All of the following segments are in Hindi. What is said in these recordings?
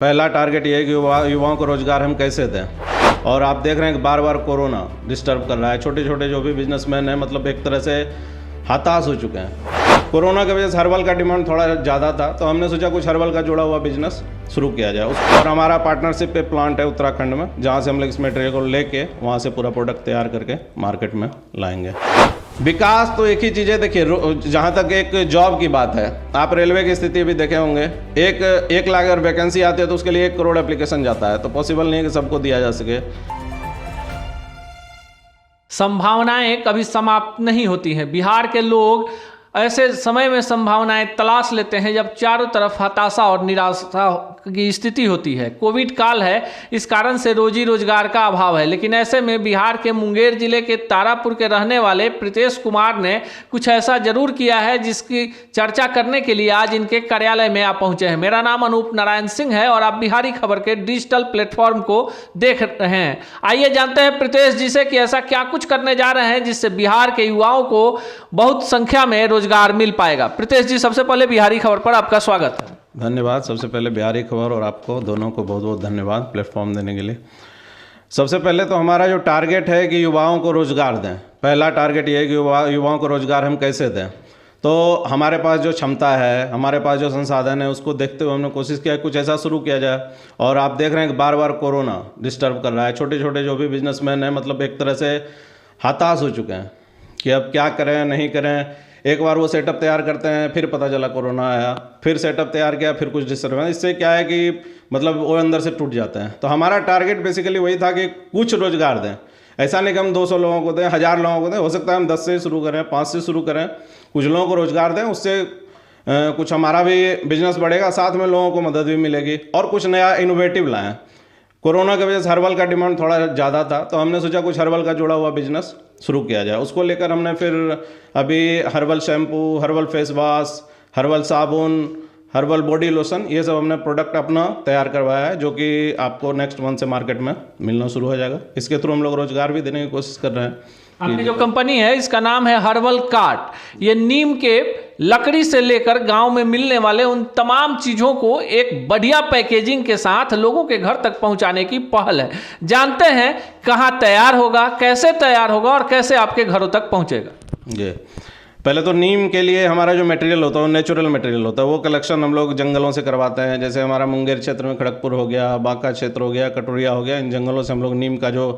पहला टारगेट ये है कि युवाओं को रोजगार हम कैसे दें। और आप देख रहे हैं कि बार बार कोरोना डिस्टर्ब कर रहा है। छोटे छोटे जो भी बिजनेसमैन हैं मतलब एक तरह से हताश हो चुके हैं। कोरोना की वजह से हर्बल का डिमांड थोड़ा ज़्यादा था, तो हमने सोचा कुछ हर्बल का जुड़ा हुआ बिजनेस शुरू किया जाए। और हमारा पार्टनरशिप पे प्लांट है उत्तराखंड में, जहाँ से हम लोग इस मटेरियल को लेके वहाँ से पूरा प्रोडक्ट तैयार करके मार्केट में लाएंगे। विकास तो एक ही चीज़ है। देखिए, जहाँ तक एक जॉब की बात है, आप रेलवे की स्थिति भी देखे होंगे। एक लाख अगर वैकेंसी आती है तो उसके लिए 1 करोड़ एप्लीकेशन जाता है, तो पॉसिबल नहीं है कि सबको दिया जा सके। संभावनाएं कभी समाप्त नहीं होती हैं। बिहार के लोग ऐसे समय में संभावनाएं तलाश लेते हैं जब चारों तरफ हताशा और निराशा की स्थिति होती है। कोविड काल है, इस कारण से रोजी रोजगार का अभाव है। लेकिन ऐसे में बिहार के मुंगेर जिले के तारापुर के रहने वाले प्रीतेश कुमार ने कुछ ऐसा जरूर किया है जिसकी चर्चा करने के लिए आज इनके कार्यालय में आप पहुंचे हैं। मेरा नाम अनूप नारायण सिंह है और आप बिहारी खबर के डिजिटल प्लेटफॉर्म को देख रहे हैं। आइए जानते हैं प्रीतेश जी से कि ऐसा क्या कुछ करने जा रहे हैं जिससे बिहार के युवाओं को बहुत संख्या में रोजगार मिल पाएगा। प्रीतेश जी, सबसे पहले बिहारी खबर पर आपका स्वागत है। धन्यवाद। सबसे पहले बिहारी खबर और आपको दोनों को बहुत बहुत धन्यवाद प्लेटफॉर्म देने के लिए। सबसे पहले तो हमारा जो टारगेट है कि युवाओं को रोजगार दें। पहला टारगेट ये है कि युवाओं को रोजगार हम कैसे दें। तो हमारे पास जो क्षमता है, हमारे पास जो संसाधन है, उसको देखते हुए हमने कोशिश किया कुछ ऐसा शुरू किया जाए। और आप देख रहे हैं कि बार बार कोरोना डिस्टर्ब कर रहा है। छोटे छोटे जो भी बिजनेसमैन हैं मतलब एक तरह से हताश हो चुके हैं कि अब क्या करें नहीं करें। एक बार वो सेटअप तैयार करते हैं, फिर पता चला कोरोना आया, फिर सेटअप तैयार किया, फिर कुछ डिस्टर्बेंस। इससे क्या है कि मतलब वो अंदर से टूट जाते हैं। तो हमारा टारगेट बेसिकली वही था कि कुछ रोजगार दें। ऐसा नहीं कि हम 200 लोगों को दें, 1000 लोगों को दें। हो सकता है हम 10 से शुरू करें, 5 से शुरू करें, कुछ लोगों को रोजगार दें। उससे कुछ हमारा भी बिजनेस बढ़ेगा, साथ में लोगों को मदद भी मिलेगी और कुछ नया इनोवेटिव लाएँ। कोरोना की वजह से हर्बल का डिमांड थोड़ा ज़्यादा था, तो हमने सोचा कुछ हर्बल का जुड़ा हुआ बिजनेस शुरू किया जाए। उसको लेकर हमने फिर अभी herbal shampoo, herbal face wash, herbal साबुन, हर्बल बॉडी लोशन, ये सब हमने प्रोडक्ट अपना तैयार करवाया है, जो कि आपको नेक्स्ट मंथ से मार्केट में मिलना शुरू हो जाएगा। इसके थ्रू हम लोग रोजगार भी देने की कोशिश कर रहे हैं। आपकी जो कंपनी है इसका नाम है हर्बल कार्ट। ये नीम के लकड़ी से लेकर गांव में मिलने वाले उन तमाम चीज़ों को एक बढ़िया पैकेजिंग के साथ लोगों के घर तक पहुंचाने की पहल है। जानते हैं कहां तैयार होगा, कैसे तैयार होगा और कैसे आपके घरों तक पहुंचेगा। जी, पहले तो नीम के लिए हमारा जो मटेरियल होता है वो नेचुरल मटेरियल होता है। वो कलेक्शन हम लोग जंगलों से करवाते हैं। जैसे हमारा मुंगेर क्षेत्र में खड़गपुर हो गया, बांका क्षेत्र हो गया, कटोरिया हो गया, इन जंगलों से हम लोग नीम का जो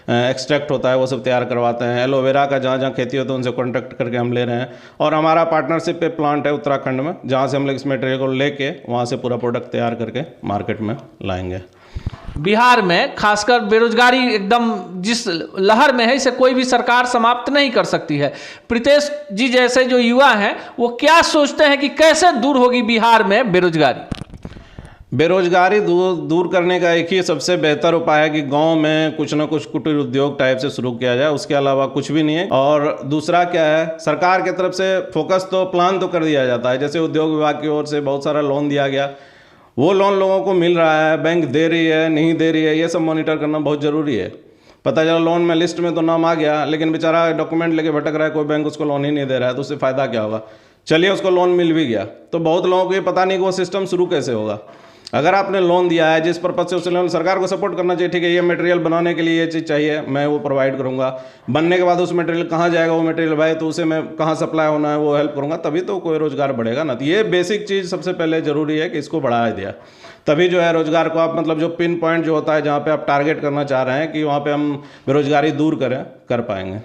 एक्सट्रैक्ट होता है वो सब तैयार करवाते हैं। एलोवेरा का जहाँ जहाँ खेती होती है उनसे कॉन्टैक्ट करके हम ले रहे हैं। और हमारा पार्टनरशिप पे प्लांट है उत्तराखंड में, जहाँ से हम लोग इस मटेरियल को लेके वहाँ से पूरा प्रोडक्ट तैयार करके मार्केट में लाएंगे। बिहार में खासकर बेरोजगारी एकदम जिस लहर में है, इसे कोई भी सरकार समाप्त नहीं कर सकती है। प्रीतेश जी जैसे जो युवा हैं वो क्या सोचते हैं कि कैसे दूर होगी बिहार में बेरोजगारी? बेरोजगारी दूर करने का एक ही सबसे बेहतर उपाय है कि गांव में कुछ ना कुछ कुटीर उद्योग टाइप से शुरू किया जाए। उसके अलावा कुछ भी नहीं है। और दूसरा क्या है, सरकार की तरफ से फोकस तो प्लान तो कर दिया जाता है। जैसे उद्योग विभाग की ओर से बहुत सारा लोन दिया गया, वो लोन लोगों को मिल रहा है, बैंक दे रही है नहीं दे रही है, ये सब मॉनिटर करना बहुत ज़रूरी है। पता चला लोन में लिस्ट में तो नाम आ गया, लेकिन बेचारा डॉक्यूमेंट लेके भटक रहा है, कोई बैंक उसको लोन ही नहीं दे रहा है, तो उससे फ़ायदा क्या होगा। चलिए उसको लोन मिल भी गया, तो बहुत लोगों को ये पता नहीं कि वो सिस्टम शुरू कैसे होगा। अगर आपने लोन दिया है जिस पर्पज से, उस लोन सरकार को सपोर्ट करना चाहिए। ठीक है, ये मटेरियल बनाने के लिए ये चीज़ चाहिए, मैं वो प्रोवाइड करूँगा। बनने के बाद उस मटेरियल कहाँ जाएगा, वो मटेरियल भाई, तो उसे मैं कहाँ सप्लाई होना है वो हेल्प करूँगा, तभी तो कोई रोजगार बढ़ेगा ना। तो ये बेसिक चीज़ सबसे पहले ज़रूरी है कि इसको बढ़ाया दिया, तभी जो है रोजगार को आप मतलब जो पिन पॉइंट जो होता है जहाँ पे आप टारगेट करना चाह रहे हैं कि वहाँ पे हम बेरोजगारी दूर कर पाएंगे।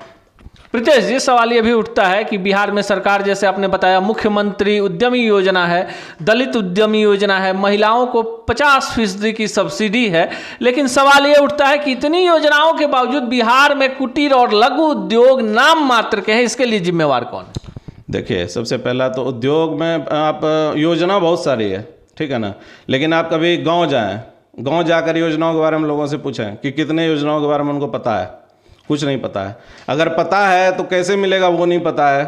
प्रीतेश जी, सवाल ये भी उठता है कि बिहार में सरकार, जैसे आपने बताया, मुख्यमंत्री उद्यमी योजना है, दलित उद्यमी योजना है, महिलाओं को 50% की सब्सिडी है, लेकिन सवाल ये उठता है कि इतनी योजनाओं के बावजूद बिहार में कुटीर और लघु उद्योग नाम मात्र के हैं। इसके लिए जिम्मेवार कौन है? देखिए, सबसे पहला तो उद्योग में आप योजना बहुत सारी है, ठीक है ना, लेकिन आप कभी गाँव जाएँ, गाँव जाकर योजनाओं के बारे में लोगों से पूछें कि कितने योजनाओं के बारे में उनको पता है। कुछ नहीं पता है। अगर पता है तो कैसे मिलेगा वो नहीं पता है।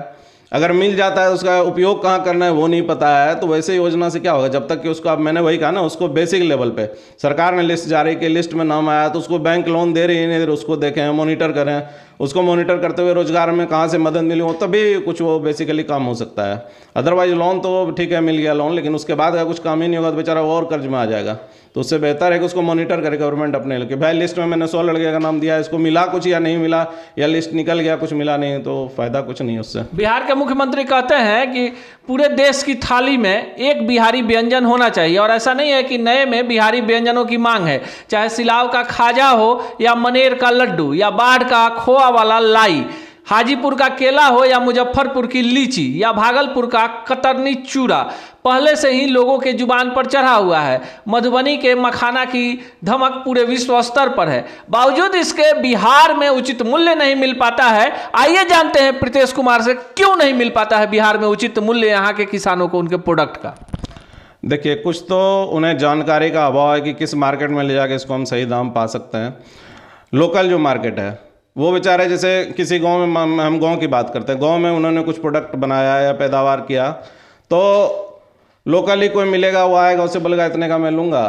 अगर मिल जाता है उसका उपयोग कहाँ करना है वो नहीं पता है। तो वैसे योजना से क्या होगा, जब तक कि उसको, अब मैंने वही कहा ना, उसको बेसिक लेवल पे सरकार ने लिस्ट जारी की, लिस्ट में नाम आया तो उसको बैंक लोन दे रही है नहीं दे रही, उसको देखें, मॉनिटर करें, उसको मॉनिटर करते हुए रोजगार में कहाँ से मदद मिली हो तभी कुछ वो बेसिकली काम हो सकता है। अदरवाइज लोन तो ठीक है मिल गया लोन, लेकिन उसके बाद अगर कुछ काम ही नहीं होगा तो बेचारा वो और कर्ज में आ जाएगा। तो उससे बेहतर है कि उसको मॉनिटर करे गवर्नमेंट अपने लेके, भाई लिस्ट में मैंने 100 लड़के का नाम दिया, इसको मिला कुछ या नहीं मिला, या लिस्ट निकल गया कुछ मिला नहीं, तो फायदा कुछ नहीं उससे। बिहार के मुख्यमंत्री कहते हैं कि पूरे देश की थाली में एक बिहारी व्यंजन होना चाहिए, और ऐसा नहीं है कि नए में बिहारी व्यंजनों की मांग है, चाहे सिलाव का खाजा हो या मनेर का लड्डू या बाढ़ का खोआ वाला लाई, हाजीपुर का केला हो या मुजफ्फरपुर की लीची या भागलपुर का कतरनी चूड़ा, पहले से ही लोगों के जुबान पर चढ़ा हुआ है। मधुबनी के मखाना की धमक पूरे विश्व स्तर पर है, बावजूद इसके बिहार में उचित मूल्य नहीं मिल पाता है। आइए जानते हैं प्रीतेश कुमार से क्यों नहीं मिल पाता है बिहार में उचित मूल्य यहाँ के किसानों को उनके प्रोडक्ट का। देखिए, कुछ तो उन्हें जानकारी का अभाव है कि किस मार्केट में ले जाके इसको हम सही दाम पा सकते हैं। लोकल जो मार्केट है वो बेचारे, जैसे किसी गांव में, हम गांव की बात करते हैं, गांव में उन्होंने कुछ प्रोडक्ट बनाया या पैदावार किया, तो लोकल ही कोई मिलेगा, वो आएगा, उससे बोलेगा इतने का मैं लूँगा,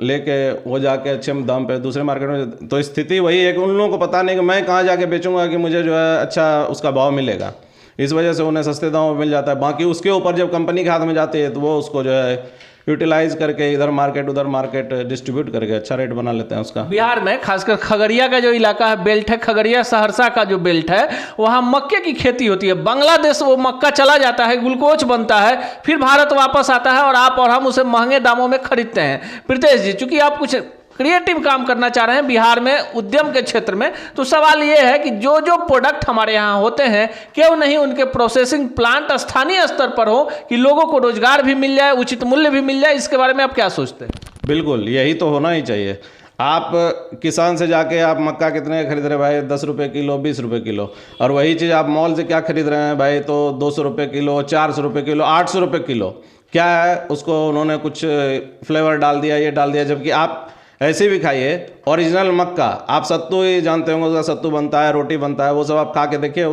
लेके वो जाके अच्छे दाम पे दूसरे मार्केट में। तो स्थिति वही है कि उन लोगों को पता नहीं कि मैं कहाँ जाके बेचूंगा कि मुझे जो है अच्छा उसका भाव मिलेगा, इस वजह से उन्हें सस्ते दामों में मिल जाता है। बाकी उसके ऊपर जब कंपनी के हाथ में जाती है तो वो उसको जो है यूटिलाइज करके इधर मार्केट उधर मार्केट डिस्ट्रीब्यूट करके अच्छा रेट बना लेते हैं उसका। बिहार में खासकर खगड़िया का जो इलाका है, बेल्ट है, खगड़िया सहरसा का जो बेल्ट है, वहाँ मक्के की खेती होती है। बांग्लादेश वो मक्का चला जाता है, ग्लूकोज बनता है, फिर भारत वापस आता है और आप और हम उसे महंगे दामों में खरीदते हैं। प्रीतेश जी, चूंकि आप कुछ क्रिएटिव काम करना चाह रहे हैं बिहार में उद्यम के क्षेत्र में, तो सवाल ये है कि जो जो प्रोडक्ट हमारे यहाँ होते हैं क्यों नहीं उनके प्रोसेसिंग प्लांट स्थानीय स्तर पर हो कि लोगों को रोजगार भी मिल जाए, उचित मूल्य भी मिल जाए। इसके बारे में आप क्या सोचते हैं? बिल्कुल, यही तो होना ही चाहिए। आप किसान से जाके आप मक्का कितने खरीद रहे भाई, 10 रुपये किलो, 20 रुपये किलो, और वही चीज़ आप मॉल से क्या खरीद रहे हैं भाई, तो 200 रुपये किलो, 400 रुपये किलो, 800 रुपये किलो। क्या है, उसको उन्होंने कुछ फ्लेवर डाल दिया, ये डाल दिया, जबकि आप ऐसे भी खाइए ओरिजिनल मक्का। आप सत्तू ही जानते होंगे, उसका सत्तू बनता है, रोटी बनता है, वो सब आप खा के देखिए,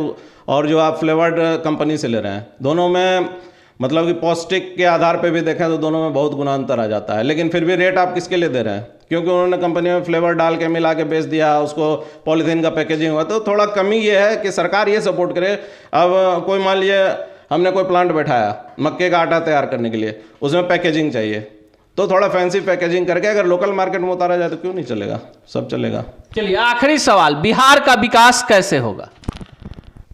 और जो आप फ्लेवर्ड कंपनी से ले रहे हैं, दोनों में मतलब कि पौष्टिक के आधार पे भी देखें तो दोनों में बहुत गुना अंतर आ जाता है। लेकिन फिर भी रेट आप किसके लिए दे रहे हैं? क्योंकि उन्होंने कंपनी में फ्लेवर डाल के मिला के बेच दिया, उसको पॉलीथीन का पैकेजिंग हुआ। तो थोड़ा कमी ये है कि सरकार ये सपोर्ट करे। अब कोई मान लीजिए हमने कोई प्लांट बैठाया मक्के का आटा तैयार करने के लिए, उसमें पैकेजिंग चाहिए, तो थोड़ा फैंसी पैकेजिंग करके अगर लोकल मार्केट में उतारा जाए तो क्यों नहीं चलेगा, सब चलेगा। चलिए, आखिरी सवाल, बिहार का विकास कैसे होगा?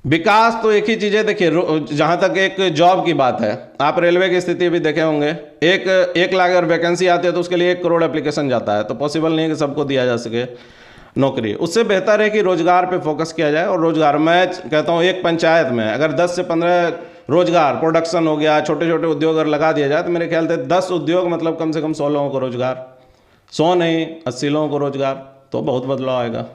विकास तो एक ही चीज़ है, देखिए, जहाँ तक एक जॉब की बात है, आप रेलवे की स्थिति भी देखे होंगे, एक लाख अगर वैकेंसी आती है तो उसके लिए 1 करोड़ एप्लीकेशन जाता है, तो पॉसिबल नहीं है कि सबको दिया जा सके नौकरी। उससे बेहतर है कि रोजगार पे फोकस किया जाए। और रोजगार, मैं कहता हूँ एक पंचायत में अगर 10 से 15 रोजगार प्रोडक्शन हो गया, छोटे छोटे उद्योग अगर लगा दिया जाए तो मेरे ख्याल से 10 उद्योग मतलब कम से कम 100 लोगों को रोजगार, 100 नहीं 80 लोगों को रोजगार, तो बहुत बदलाव आएगा।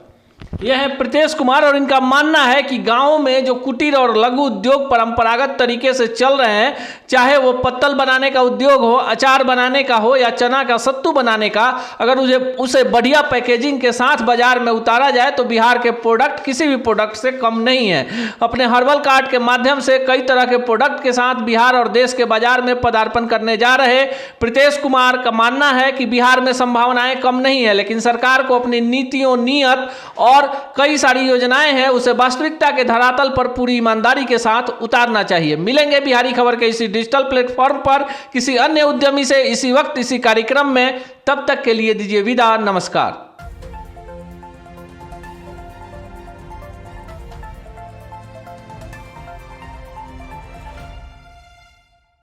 यह है प्रीतेश कुमार, और इनका मानना है कि गांव में जो कुटीर और लघु उद्योग परंपरागत तरीके से चल रहे हैं, चाहे वो पत्तल बनाने का उद्योग हो, अचार बनाने का हो या चना का सत्तू बनाने का, अगर उसे बढ़िया पैकेजिंग के साथ बाजार में उतारा जाए तो बिहार के प्रोडक्ट किसी भी प्रोडक्ट से कम नहीं है। अपने हर्बल कार्ड के माध्यम से कई तरह के प्रोडक्ट के साथ बिहार और देश के बाजार में पदार्पण करने जा रहे प्रीतेश कुमार का मानना है कि बिहार में संभावनाएं कम नहीं है, लेकिन सरकार को अपनी नीतियों, नियत और कई सारी योजनाएं हैं, उसे वास्तविकता के धरातल पर पूरी ईमानदारी के साथ उतारना चाहिए। मिलेंगे बिहारी खबर के इसी डिजिटल प्लेटफॉर्म पर किसी अन्य उद्यमी से इसी वक्त इसी कार्यक्रम में। तब तक के लिए दीजिए विदा, नमस्कार।